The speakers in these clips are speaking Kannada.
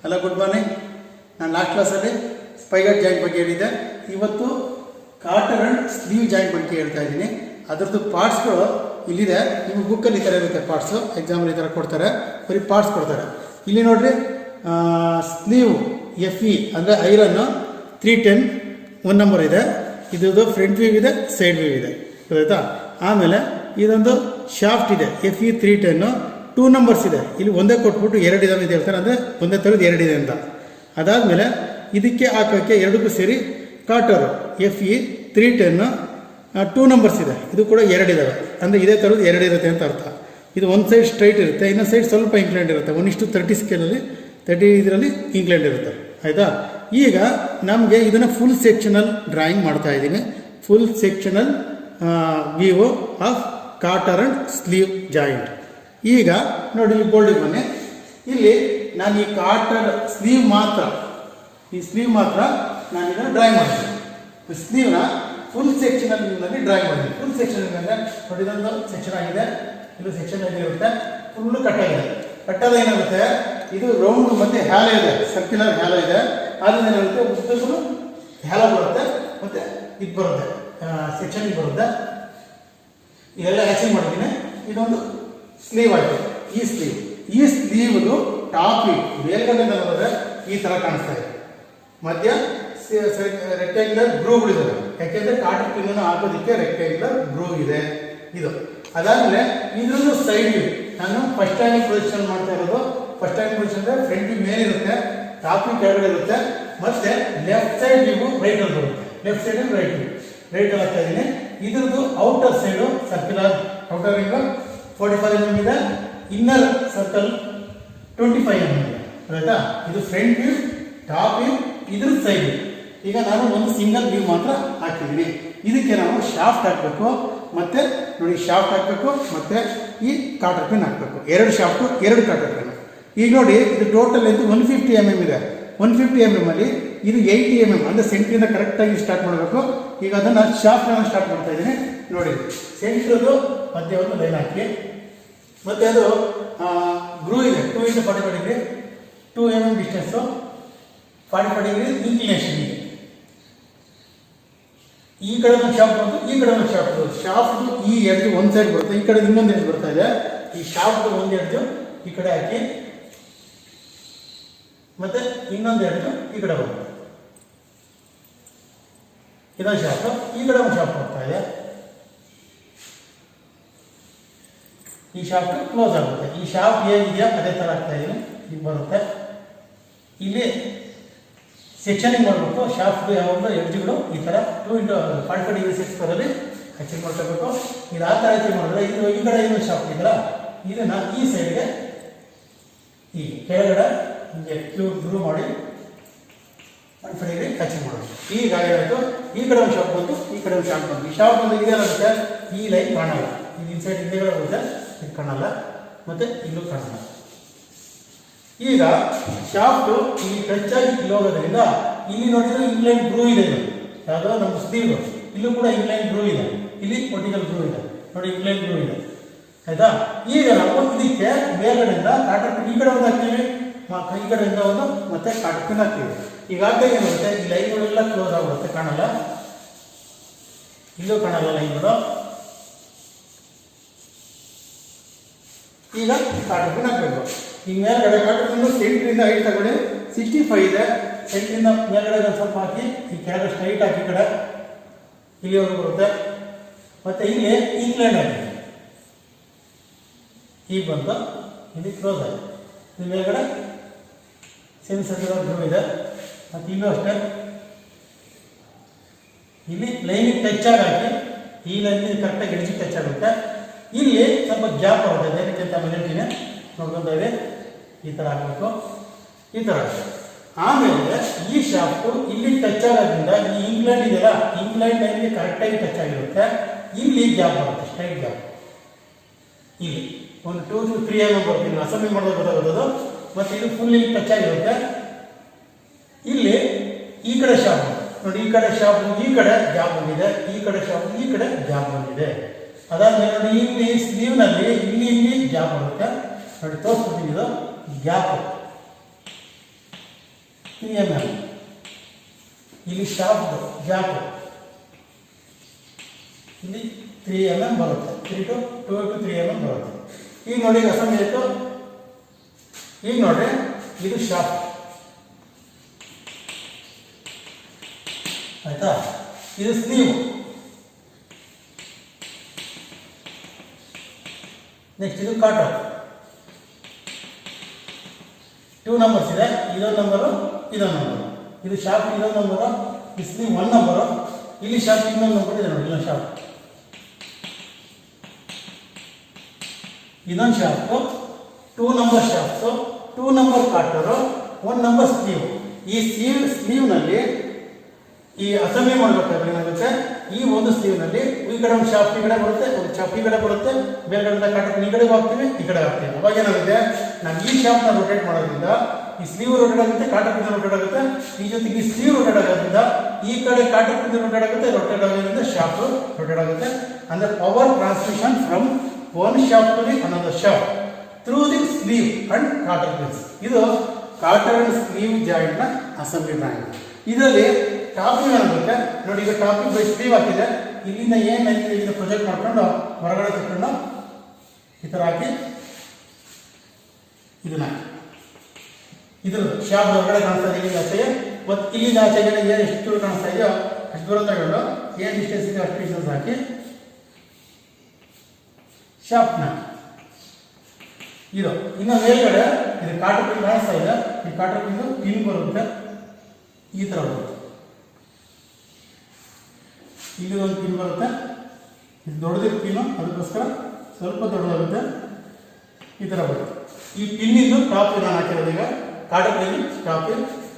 Hello, good morning. ನಾನು ಲಾಸ್ಟ್ ಕ್ಲಾಸಲ್ಲಿ ಸ್ಪೈಗರ್ ಜಾಯಿಂಟ್ ಬಗ್ಗೆ ಹೇಳಿದ್ದೆ. ಇವತ್ತು ಕಾಟರ್ ಆ್ಯಂಡ್ ಸ್ಲೀವ್ ಜಾಯಿಂಟ್ ಬಗ್ಗೆ ಹೇಳ್ತಾ ಇದ್ದೀನಿ. ಅದರದ್ದು ಪಾರ್ಟ್ಸ್ಗಳು ಇಲ್ಲಿದೆ. ನಿಮಗೆ ಬುಕ್ಕಲ್ಲಿ ಈ ಥರ ಇರುತ್ತೆ ಪಾರ್ಟ್ಸು. ಎಕ್ಸಾಂಪಲ್ ಈ ಥರ ಕೊಡ್ತಾರೆ, ಬರೀ ಪಾರ್ಟ್ಸ್ ಕೊಡ್ತಾರೆ. ಇಲ್ಲಿ ನೋಡಿರಿ, ಸ್ಲೀವ್ FE ಅಂದರೆ ಐರನ್ನು 310 1 ನಂಬರ್ ಇದೆ. ಇದ್ರದ್ದು ಫ್ರಂಟ್ ವ್ಯೂ ಇದೆ, ಸೈಡ್ ವ್ಯೂ ಇದೆ, ಗೊತ್ತಾಯ್ತಾ. ಆಮೇಲೆ ಇದೊಂದು ಶಾಫ್ಟ್ ಇದೆ, FE 310 2 ನಂಬರ್ಸ್ ಇದೆ. ಇಲ್ಲಿ ಒಂದೇ ಕೊಟ್ಬಿಟ್ಟು 2 ಇದಾವೆ ಅಂತ ಹೇಳ್ತಾರೆ, ಅಂದರೆ ಒಂದೇ ಥರದ್ದು 2 ಇದೆ ಅಂತ. ಅದಾದಮೇಲೆ ಇದಕ್ಕೆ ಹಾಕೋಕ್ಕೆ ಎರಡಕ್ಕೂ ಸೇರಿ ಕಾಟರು FE 310 2 ನಂಬರ್ಸ್ ಇದೆ. ಇದು ಕೂಡ 2 ಇದ್ದಾವೆ, ಅಂದರೆ ಇದೇ ಥರದ್ದು 2 ಇರುತ್ತೆ ಅಂತ ಅರ್ಥ. ಇದು ಒಂದು ಸೈಡ್ ಸ್ಟ್ರೈಟ್ ಇರುತ್ತೆ, ಇನ್ನೊಂದು ಸೈಡ್ ಸ್ವಲ್ಪ ಇಂಕ್ಲೈಂಡ್ ಇರುತ್ತೆ. 1:30 ಸ್ಕೇಲಲ್ಲಿ 30 ಇದರಲ್ಲಿ ಇಂಕ್ಲೈಂಡ್ ಇರುತ್ತೆ, ಆಯಿತಾ. ಈಗ ನಮಗೆ ಇದನ್ನು ಫುಲ್ ಸೆಕ್ಷನಲ್ ಡ್ರಾಯಿಂಗ್ ಮಾಡ್ತಾ ಇದ್ದೀನಿ. Full sectional view of cotter and sleeve joint. ಈಗ ನೋಡಿ, ಇಲ್ಲಿ ಬೋಲ್ಡಿಗೆ ಬನ್ನಿ. ಇಲ್ಲಿ ನಾನು ಈ ಕಾಟರ್ ಸ್ಲೀವ್ ಮಾತ್ರ ನಾನು ಇದನ್ನು ಡ್ರಾಯಿಂಗ್ ಮಾಡ್ತೀನಿ. ಸ್ಲೀವ್ನ ಫುಲ್ ಸೆಕ್ಷನಲ್ ವ್ಯೂನಲ್ಲಿ ಡ್ರಾಯಿಂಗ್ ಮಾಡ್ತೀನಿ. ಫುಲ್ ಸೆಕ್ಷನ್ ಅಂದರೆ ನೋಡಿ, ಇದೊಂದು ಸೆಕ್ಷನ್ ಆಗಿದೆ, ಇದು ಸೆಕ್ಷನ್ ಆಗಿರುತ್ತೆ, ಫುಲ್ಲು ಕಟ್ಟಾಗಿದೆ. ಕಟ್ಟಾದ ಏನಾಗುತ್ತೆ, ಇದು ರೌಂಡ್ ಮತ್ತು ಹ್ಯಾಲೋ ಇದೆ, ಸರ್ಕ್ಯುಲರ್ ಹ್ಯಾಲೋ ಇದೆ. ಅದರಿಂದ ಏನಾಗುತ್ತೆ, ಉದ್ದಕ್ಕೂ ಹ್ಯಾಲೋ ಬರುತ್ತೆ, ಮತ್ತು ಇದು ಬರುತ್ತೆ, ಸೆಕ್ಷನಿಗೆ ಬರುತ್ತೆ. ಇದೆಲ್ಲ ಹ್ಯಾಚಿಂಗ್ ಮಾಡಿದ್ದೀನಿ. ಇದೊಂದು ಸ್ಲೀವ್ ಆಯಿತು. ಈ ಸ್ಲೀವ್ದು ಟಾಪ್ ಮೇಲ್ಗಡೆ ನೋಡಿದ್ರೆ ಈ ಥರ ಕಾಣಿಸ್ತಾ ಇದೆ. ಮಧ್ಯ ರೆಕ್ಟ್ಯಾಂಗ್ಯುಲರ್ ಗ್ರೂವ್ಗಳಿದ್ದಾವೆ, ಯಾಕೆಂದರೆ ಕಾಟರ್ ಪಿನ್ನನ್ನು ಹಾಕೋದಕ್ಕೆ ರೆಕ್ಟ್ಯಾಂಗ್ಯುಲರ್ ಗ್ರೂವ್ ಇದೆ ಇದು. ಅದಾದಮೇಲೆ ಇದ್ರದ್ದು ಸೈಡ್ ವ್ಯೂ ನಾನು ಫಸ್ಟ್ ಆ್ಯಂಗಲ್ ಪ್ರೊಜೆಕ್ಷನ್ ಮಾಡ್ತಾ ಇರೋದು. ಫಸ್ಟ್ ಆ್ಯಂಗಲ್ ಪ್ರೊಜೆಕ್ಷನ್ ಅಂದರೆ ಫ್ರಂಟ್ ವ್ಯೂ ಮೇಲಿರುತ್ತೆ, ಟಾಪ್ ವ್ಯೂ ಕೆಳಗಡೆ ಇರುತ್ತೆ, ಮತ್ತು ಲೆಫ್ಟ್ ಸೈಡ್ ವ್ಯೂ ರೈಟಲ್ಲಿ ಬರುತ್ತೆ. ಲೆಫ್ಟ್ ಸೈಡ್ ರೈಟಲ್ಲಿ ಹಾಕ್ತಾ ಇದ್ದೀನಿ. ಇದ್ರದ್ದು outer side circular outer ring 45 mm ಇದೆ, ಇನ್ನರ್ ಸರ್ಕಲ್ 25 mm ಇದೆ, ಆಯಿತಾ. ಇದು ಫ್ರಂಟ್ ವ್ಯೂ, ಟಾಪ್ ವ್ಯೂ, ಇದ್ರ ಸೈಡ್ ವ್ಯೂ. ಈಗ ನಾನು ಒಂದು ಸಿಂಗಲ್ ವ್ಯೂ ಮಾತ್ರ ಹಾಕಿದ್ದೀನಿ. ಇದಕ್ಕೆ ನಾವು ಶಾಫ್ಟ್ ಹಾಕಬೇಕು, ಮತ್ತು ನೋಡಿ ಶಾಫ್ಟ್ ಹಾಕಬೇಕು, ಮತ್ತು ಈ ಕಾಟರ್ ಪಿನ್ ಹಾಕಬೇಕು. 2 ಶಾಫ್ಟು, 2 ಕಾಟರ್ ಪಿನ್. ಈಗ ನೋಡಿ, ಇದು ಟೋಟಲ್ ಎಂದು 150 mm ಇದೆ. 150 mm ಅಲ್ಲಿ ಇದು 80 mm, ಅಂದರೆ ಸೆಂಟ್ರಿಂದ ಕರೆಕ್ಟಾಗಿ ಸ್ಟಾರ್ಟ್ ಮಾಡಬೇಕು. ಈಗ ಅದನ್ನು ಶಾಫ್ಟನ್ನು ಸ್ಟಾರ್ಟ್ ಮಾಡ್ತಾ ಇದ್ದೀನಿ. ನೋಡಿ, ಸೆಂಟ್ರದು ಮಧ್ಯೆ ಒಂದು ಲೈನ್ ಹಾಕಿ, ಮತ್ತು ಅದು ಗ್ರೂ ಇದೆ 2 × 45 degree, 2 mm distance, 45 degree inclination ಇದೆ. ಈ ಕಡೆ ಒಂದು ಶಾಫ್ಟ್ ಬಂತು, ಈ ಕಡೆ ಒಂದು ಶಾಫ್ಟ್. ಶಾಫ್ಟ್ ಈ ಎಡ್ಜು ಒಂದು ಸೈಡ್ ಬರುತ್ತೆ, ಈ ಕಡೆ ಇನ್ನೊಂದು ಎಡ್ಜ್ ಬರ್ತಾ ಇದೆ. ಈ ಶಾಫ್ಟ್ ಒಂದು ಎಡ್ಜು ಈ ಕಡೆ ಹಾಕಿ, ಮತ್ತೆ ಇನ್ನೊಂದು ಎಡ್ಜು ಈ ಕಡೆ ಬರುತ್ತೆ. ಇದೊಂದು ಶಾಫ್ಟ್, ಈ ಕಡೆ ಒಂದು ಶಾಫ್ಟ್ ಬರ್ತಾ ಇದೆ. ಈ ಶಾಫ್ಟ್ ಕ್ಲೋಸ್ ಆಗುತ್ತೆ. ಈ ಶಾಫ್ಟ್ ಹೇಗಿದೆಯಾ ಅದೇ ಥರ ಆಗ್ತಾ ಇದೀನಿ, ಈಗ ಬರುತ್ತೆ. ಇಲ್ಲಿ ಸೆಕ್ಷನಿಂಗ್ ಮಾಡಬೇಕು. ಶಾಫ್ಟ್ ಯಾವಾಗಲೂ ಎಡ್ಜ್ಗಳು ಈ ಥರ 2 × 45 ಡಿಗ್ರಿ ಸೆಕ್ಟರಲ್ಲಿ ಹ್ಯಾಚಿಂಗ್ ಮಾಡ್ಕೋಬೇಕು. ಇದು ಆ ಥರ ಹ್ಯಾಚಿಂಗ್ ಮಾಡಿದ್ರೆ ಇದು ಈ ಕಡೆ ಇನ್ನೊಂದು ಶಾಫ್ಟ್ ಇದೆಯಲ್ಲ, ಇದನ್ನು ಈ ಸೈಡ್ಗೆ ಈ ಕೆಳಗಡೆ ಹಿಂಗೆ ಗ್ರೂ ಮಾಡಿ 45 ಡಿಗ್ರಿ ಹ್ಯಾಚಿಂಗ್ ಮಾಡಬೇಕು. ಈಗ ಆಯಿತು. ಈ ಕಡೆ ಒಂದು ಶಾಫ್ಟ್ ಬಂತು, ಈ ಕಡೆ ಒಂದು ಶಾಫ್ಟ್ ಬಂತು. ಈ ಶಾಫ್ಟ್ ಬಂದು ಇದೇನಾಗುತ್ತೆ, ಈ ಲೈನ್ ಕಾಣಲ್ಲ. ಇದು ಇನ್ಸೈಡ್ ಹಿಂದೆಗಡೆ ಹೋಗುತ್ತೆ, ಇದು ಕಾಣಲ್ಲ, ಮತ್ತು ಇಲ್ಲೂ ಕಾಣಲ್ಲ. ಈಗ ಶಾಫ್ಟು ಇಲ್ಲಿ ಟಚ್ ಆಗಿ ಇಲ್ಲಿ ಹೋಗೋದ್ರಿಂದ ಇಲ್ಲಿ ನೋಡಿದ್ರೆ ಇನ್ಲೈನ್ ಗ್ರೂ ಇದೆ. ಇದು ಯಾವುದೋ ನಮ್ಮ ಸ್ಲೀವ್, ಇಲ್ಲೂ ಕೂಡ ಇನ್ಲೈನ್ ಗ್ರೂ ಇದೆ, ಇಲ್ಲಿ ವರ್ಟಿಕಲ್ ಗ್ರೂ ಇದೆ. ನೋಡಿ, ಇನ್ಲೈನ್ ಗ್ರೂ ಇದೆ, ಆಯಿತಾ. ಈಗ ನಾವು ಇದಕ್ಕೆ ಮೇಲ್ಗಡೆಯಿಂದ ಕಾಟರ್ ಪಿನ್ ಈ ಕಡೆ ಒಂದು ಹಾಕ್ತೀವಿ, ಈ ಕಡೆಯಿಂದ ಒಂದು ಮತ್ತೆ ಕಾಟರ್ ಪಿನ್ ಹಾಕ್ತೀವಿ. ಈಗ ಹಾಕಿದಾಗ ಏನಾಗುತ್ತೆ, ಈ ಲೈನ್ಗಳೆಲ್ಲ ಕ್ಲೋಸ್ ಆಗಿಬಿಡುತ್ತೆ, ಕಾಣಲ್ಲ, ಇಲ್ಲೂ ಕಾಣಲ್ಲ ಲೈನ್ಗಳು. ಈಗ ಕಾಟರ್ ಪಿನ್ ಹಾಕಬೇಕು. ಈ ಮೇಲ್ಗಡೆ ಕಾಟರ್ ಪಿನ್ ಸೆಂಟ್ರಿಂದ ಹೈಟ್ ತಗೊಳ್ಳಿ, 65 ಇದೆ. ಸೆಂಟ್ರಿಂದ ಮೇಲ್ಗಡೆ ಒಂದು ಸ್ವಲ್ಪ ಹಾಕಿ, ಈ ಕೆಳಗಡೆ ಸ್ಟ್ರೈಟ್ ಹಾಕಿ, ಈ ಕಡೆ ಇಲ್ಲಿವರೆಗೂ ಬರುತ್ತೆ. ಮತ್ತು ಇಲ್ಲಿ ಇಂಕ್ಲೈನ್ ಆಗಿದೆ, ಈಗ ಬಂತು, ಇಲ್ಲಿ ಕ್ಲೋಸ್ ಆಗಿದೆ. ಇಲ್ಲಿ ಮೇಲ್ಗಡೆ ಸೆಮಿ ಸರ್ಕ್ಯುಲರ್ ಗ್ರೂ ಇದೆ, ಮತ್ತು ಇಲ್ಲೂ ಅಷ್ಟೇ. ಇಲ್ಲಿ ಲೈನಿಗೆ ಟಚ್ ಆಗಿ ಹಾಕಿ, ಈ ಲೈನಿಗೆ ಕರೆಕ್ಟಾಗಿ ಎಡ್ಜಿಗೆ ಟಚ್ ಆಗುತ್ತೆ. ಇಲ್ಲಿ ಸ್ವಲ್ಪ ಗ್ಯಾಪ್ ಆಗುತ್ತೆ, ಏನಕ್ಕೆ ಅಂತ ಹೇಳ್ತೀನಿ, ನೋಡ್ಕೊತಾ ಇದೆ. ಈ ಥರ ಹಾಕಬೇಕು, ಈ ಥರ ಹಾಕಬೇಕು. ಆಮೇಲೆ ಈ ಶಾಫ್ಟು ಇಲ್ಲಿ ಟಚ್ ಆಗೋದ್ರಿಂದ ಈ ಇಂಕ್ಲೈಂಡ್ ಇದೆಯಲ್ಲ, ಇಂಕ್ಲೈಂಡ್ ಲೈನ್ಗೆ ಕರೆಕ್ಟಾಗಿ ಟಚ್ ಆಗಿರುತ್ತೆ. ಇಲ್ಲಿ ಗ್ಯಾಪ್ ಬರುತ್ತೆ, ಸ್ಟ್ರೈಟ್ ಗ್ಯಾಪ್. ಇಲ್ಲಿ ಒಂದು 2 to 3 mm ಬರ್ತೀನಿ, ಅಸೆಂಬ್ಲಿ ಮಾಡೋದು ಗೊತ್ತಾಗೋದು. ಮತ್ತು ಇದು ಫುಲ್ ಇಲ್ಲಿ ಟಚ್ ಆಗಿರುತ್ತೆ. ಇಲ್ಲಿ ಈ ಕಡೆ ಶಾಫ್ಟ್ ನೋಡಿ, ಈ ಕಡೆ ಶಾಫ್ಟ್ ಈ ಕಡೆ ಗ್ಯಾಪ್ ಬಂದಿದೆ, ಈ ಕಡೆ ಶಾಫ್ಟ್ ಈ ಕಡೆ ಗ್ಯಾಪ್ ಬಂದಿದೆ. ಅದಾದ್ಮೇಲೆ ನೋಡಿ, ಇಲ್ಲಿ ಸ್ಲೀವ್ನಲ್ಲಿ ಇಲ್ಲಿ ಗ್ಯಾಪ್ ಬರುತ್ತೆ. ನೋಡಿ, ತೋರಿಸ್ಬಿಡ್ತೀನಿ, ಇದು ಗ್ಯಾಪ್ 3 mm. ಇಲ್ಲಿ ಶಾಫ್ಟ್ ಗ್ಯಾಪ್ ಇಲ್ಲಿ 3 mm ಬರುತ್ತೆ. 2 to 3 mm ಬರುತ್ತೆ. ಈಗ ನೋಡಿ ಅಸೆಂಬ್ಲಿ ಆಯಿತು. ಈಗ ನೋಡ್ರಿ ಇದು ಶಾಫ್ಟ್ ಆಯ್ತಾ. ಇದು ಸ್ಲೀವ್. ನೆಕ್ಸ್ಟ್ ಇದು ಕಾಟರ್. 2 ನಂಬರ್ಸ್ ಇದೆ. ಇದೊಂದು ನಂಬರು, ಇದೊಂದು ನಂಬರು. ಇದು ಶಾಫ್ಟ್ ಇದೊಂದು ನಂಬರು, ಈ ಸ್ಲೀವ್ 1 ನಂಬರು. ಇಲ್ಲಿ ಶಾಫ್ಟ್ ಇನ್ನೊಂದು ನಂಬರ್ ಇದೆ ನೋಡಿ. ಇಲ್ಲೊಂದು ಶಾಫ್ಟ್, ಇದೊಂದು shaft, 2 number shaft, 2 number cotter, 1 number sleeve. ಈ ಸ್ಲೀವ್ನಲ್ಲಿ ಈ ಅಸೆಂಬ್ಲಿ ಮಾಡಬೇಕಾದ್ರೆ ಏನಾಗುತ್ತೆ, ಈ ಒಂದು ಸ್ಲೀವ್ನಲ್ಲಿ ಈ ಕಡೆ ಒಂದು ಶಾಫ್ಟ್ ಈ ಕಡೆ ಬರುತ್ತೆ, ಒಂದು ಶಾಫ್ಟ್ ಈ ಕಡೆ ಬರುತ್ತೆ, ಬೇರೆ ಕಡೆ ಕಾಟರ್ ಈ ಕಡೆ ಹಾಕ್ತೀವಿ, ಈ ಕಡೆ ಹಾಕ್ತೀವಿ. ಅವಾಗ ಏನಾಗುತ್ತೆ, ನಾವು ಈ ಶಾಫ್ಟ್ನ ರೊಟೇಟ್ ಮಾಡೋದ್ರಿಂದ ಈ ಸ್ಲೀವ್ ರೊಟೇಟ್ ಆಗುತ್ತೆ, ಕಾಟರ್ ಪಿನ್ ರೊಟೇಟ್ ಆಗುತ್ತೆ. ಈ ಜೊತೆಗೆ ಈ ಸ್ಲೀವ್ ರೊಟೇಟ್ ಆಗೋದ್ರಿಂದ ಈ ಕಡೆ ಕಾಟರ್ ಪಿನ್ ರೊಟೇಟ್ ಆಗುತ್ತೆ, ರೊಟೇಟ್ ಆಗೋದ್ರಿಂದ ಶಾಫ್ಟ್ ರೊಟೇಟ್ ಆಗುತ್ತೆ. ಅಂದ್ರೆ power transmission from one shaft to the another shaft through the sleeve and cotter pins. ಇದು ಕಾಟರ್ ಅಂಡ್ ಸ್ಲೀವ್ ಜಾಯಿಂಟ್ ನ ಅಸೆಂಬ್ಲಿ ಡ್ರಾಯಿಂಗ್. ಇದರಲ್ಲಿ ಟಾಪಿ ಏನಾಗುತ್ತೆ ನೋಡಿ. ಈಗ ಟಾಪಿ ಬೈ ಸ್ಲೀವ್ ಹಾಕಿದೆ. ಇಲ್ಲಿಂದ ಏನು ಪ್ರೊಜೆಕ್ಟ್ ಮಾಡ್ಕೊಂಡು ಹೊರಗಡೆ ತಗೊಂಡು ಈ ಥರ ಹಾಕಿ ಇದನ್ನ ಇದ್ರ ಶಾಪ್ ಹೊರಗಡೆ ಕಾಣಿಸ್ತಾ ಇದೆ ಇಲ್ಲಿಂದ ಆಚೆಗೆ. ಮತ್ತು ಇಲ್ಲಿಂದ ಆಚೆಗೆ ಏನು ಎಷ್ಟು ದೂರ ಕಾಣಿಸ್ತಾ ಇದೆಯೋ ಅಷ್ಟು ದೂರ ತಗೊಂಡು ಏನು ಡಿಸ್ಟೆನ್ಸ್ ಇದೆ ಅಷ್ಟು ಡಿಸ್ಟೆನ್ಸ್ ಹಾಕಿ ಶಾಪ್ನ ಇದು ಇನ್ನು ಮೇಲ್ಗಡೆ ಇದು ಕಾಟರ್ ಪಿನ್ ಕಾಣಿಸ್ತಾ ಇದೆ. ಈ ಕಾಟರ್ ಪಿನ್ ಬರುತ್ತೆ, ಈ ಥರ ಬರುತ್ತೆ. ಇಲ್ಲಿ ಒಂದು ಪಿನ್ ಬರುತ್ತೆ, ಇದು ದೊಡ್ಡದಿರೋ ಪಿನ್ನು, ಅದಕ್ಕೋಸ್ಕರ ಸ್ವಲ್ಪ ದೊಡ್ಡದಾಗುತ್ತೆ. ಈ ಥರ ಬರುತ್ತೆ. ಈ ಪಿನ್ನಿಂದು ಟಾಪ್ ನಾನು ಹಾಕಿರೋದು ಈಗ ಕಾಟರ್ ಪಿನ್ ಟಾಪ್.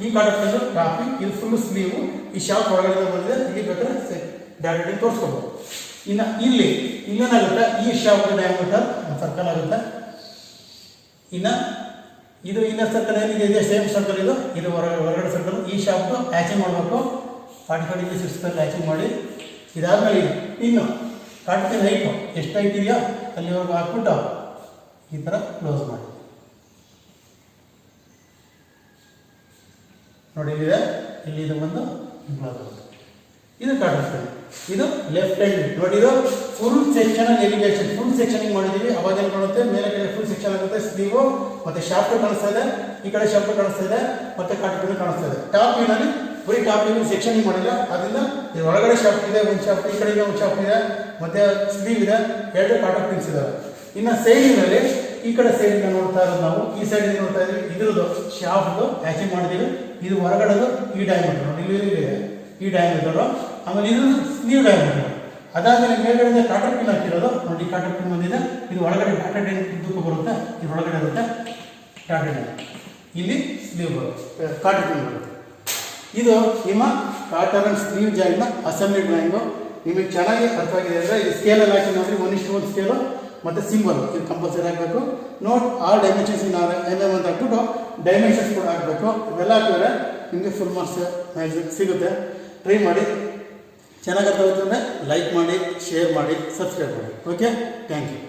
ಈ ಕಾಟರ್ ಪಿನ್ ಟಾಪ್, ಇದು ಫುಲ್ ಸ್ಲೀವು. ಈ ಶಾಪ್ ಒಳಗಡೆ ಬಂದಿದೆ. ಇಲ್ಲಿ ಬೇಕಾದ್ರೆ ಡೈರೆಕ್ಟಾಗಿ ತೋರಿಸ್ಕೋಬಹುದು. ಇನ್ನು ಇಲ್ಲೇನಾಗುತ್ತೆ, ಈ ಶಾಪ್ ಡಯಾಮೀಟರ್ ಸರ್ಕಲ್ ಆಗುತ್ತೆ. ಇನ್ನು ಇದು ಇನ್ನರ್ ಸರ್ಕಲ್ ಏನಿದೆ ಇದೆ ಸೇಮ್ ಸರ್ಕಲ್. ಇದು ಹೊರಗಡೆ ಸರ್ಕಲ್. ಈ ಶಾಪ್ದು ಹ್ಯಾಚಿಂಗ್ ಮಾಡಬೇಕು. 45 ಡಿಗ್ರಿ 6 ಹ್ಯಾಚಿಂಗ್ ಮಾಡಿ ಇದಾದ್ಮೇಲೆ ಇನ್ನು ಕಾಟರ್ ಹೈಟು ಎಷ್ಟು ಹೈಟ್ ಇದೆಯೋ ಅಲ್ಲಿವರೆಗೂ ಹಾಕ್ಬಿಟ್ಟು ಈ ಥರ ಕ್ಲೋಸ್ ಮಾಡಿ ನೋಡಿ. ಇಲ್ಲಿದೆ, ಇಲ್ಲಿ ಇದು ಬಂದು ಕ್ಲೋಸ್ ಆಗುತ್ತೆ. ಇದು ಕಾಟರ್ ಪಿನ್. ಇದು ಲೆಫ್ಟ್ ಹ್ಯಾಂಡ್ ನೋಡಿ. ಇದು full section elevation, full sectioning ಮಾಡಿದೀವಿ. ಅವಾಗ ಏನು ಕಾಣುತ್ತೆ, ಮೇಲೆ ಕಡೆ ಫುಲ್ ಸೆಕ್ಷನ್ ಆಗುತ್ತೆ. ಸ್ಲೀವು ಮತ್ತೆ ಶಾಫ್ಟ್ ಕಾಣಿಸ್ತಾ ಇದೆ, ಈ ಕಡೆ ಶಾಫ್ಟ್ ಕಾಣಿಸ್ತಾ ಇದೆ, ಮತ್ತೆ ಕಾಟರ್ ಪಿನ್ ಕಾಣಿಸ್ತಾ ಇದೆ. ಟಾಪ್ ಪಿನ್ನಲ್ಲಿ ಬರೀ ಟಾಪ್ ಪಿನ್ ಸೆಕ್ಷನಿಂಗ್ ಮಾಡಿಲ್ಲ. ಅದರಿಂದ ಇದು ಒಳಗಡೆ ಶಾಫ್ಟ್ ಇದೆ, ಒಂದು ಶಾಫ್ಟ್ ಈ ಕಡೆ ಒಂದು ಶಾಫ್ಟ್ ಇದೆ, ಮತ್ತೆ ಸ್ಲೀವ್ ಇದೆ, 2 ಕಾಟರ್ ಪಿನ್ಸ್ ಇದಾವೆ. ಇನ್ನು ಸೈಡಿನಲ್ಲಿ ಈ ಕಡೆ ಸೈಡಿಂದ ನೋಡ್ತಾ ಇರೋದು ನಾವು, ಈ ಸೈಡಿಂದ ನೋಡ್ತಾ ಇದ್ದೀವಿ. ಇದ್ರದ್ದು ಶಾಫ್ಟ್ದು ಹ್ಯಾಚಿಂಗ್ ಮಾಡಿದ್ದೀವಿ. ಇದು ಹೊರಗಡೆದು ಈ ಡಯಾಮೀಟರ್ ನೋಡಿ, ಇಲ್ಲಿ ಇದೆ ಈ ಡಯಾಮೀಟರು. ಆಮೇಲೆ ಇದ್ರದ್ದು ಸ್ಲೀವ್ ಡಯಾಮೀಟರ್. ಅದಾದ್ಮೇಲೆ ಮೇಲ್ಗಡೆ ಕಾಟರ್ ಪಿನ್ ಹಾಕಿರೋದು ನೋಡಿ. ಕಾಟರ್ ಪಿನ್ ಬಂದಿದೆ. ಇದು ಒಳಗಡೆ ಡಾಟೆಡ್ ಉದ್ದಕ್ಕೂ ಬರುತ್ತೆ, ಇದು ಒಳಗಡೆ ಇರುತ್ತೆ ಡಾಟೆಡ್. ಇಲ್ಲಿ ಸ್ಲೀವ್ ಬರುತ್ತೆ, ಕಾಟರ್ ಪಿನ್ ಬರುತ್ತೆ. ಇದು ನಿಮ್ಮ ಕಾಟರ್ ಅಂಡ್ ಸ್ಲೀವ್ ಜಾಯಿಂಟ್ನ ಅಸೆಂಬ್ಲಿ ಡ್ರಾಯಿಂಗು. ನಿಮಗೆ ಚೆನ್ನಾಗಿ ಅರ್ಥವಾಗಿದೆ ಅಂದರೆ ಇದು ಸ್ಕೇಲಲ್ಲಿ ಹಾಕಿ ನೋಡಿರಿ. 1:1 ಸ್ಕೇಲು ಮತ್ತು ಸಿಂಬಲ್ ಇದು ಕಂಪಲ್ಸರಿ ಆಗಬೇಕು. ನೋಟ್ ಆಲ್ ಡೈಮೆನ್ಷನ್ಸ್ ಇನ್ MM ಅಂತ ಹಾಕ್ಬಿಟ್ಟು ಡೈಮೆನ್ಷನ್ಸ್ ಕೂಡ ಹಾಕಬೇಕು. ಇವೆಲ್ಲ ಹಾಕಿದ್ರೆ ನಿಮಗೆ ಫುಲ್ ಮಾರ್ಕ್ಸ್ ಮ್ಯಾಕ್ಸಿಮಮ್ ಸಿಗುತ್ತೆ. ಟ್ರೈ ಮಾಡಿ. ಚೆನ್ನಾಗಿ ಅರ್ಥವಾಗುತ್ತೆ ಅಂದರೆ ಲೈಕ್ ಮಾಡಿ, ಶೇರ್ ಮಾಡಿ, ಸಬ್ಸ್ಕ್ರೈಬ್ ಮಾಡಿ. Okay, thank you.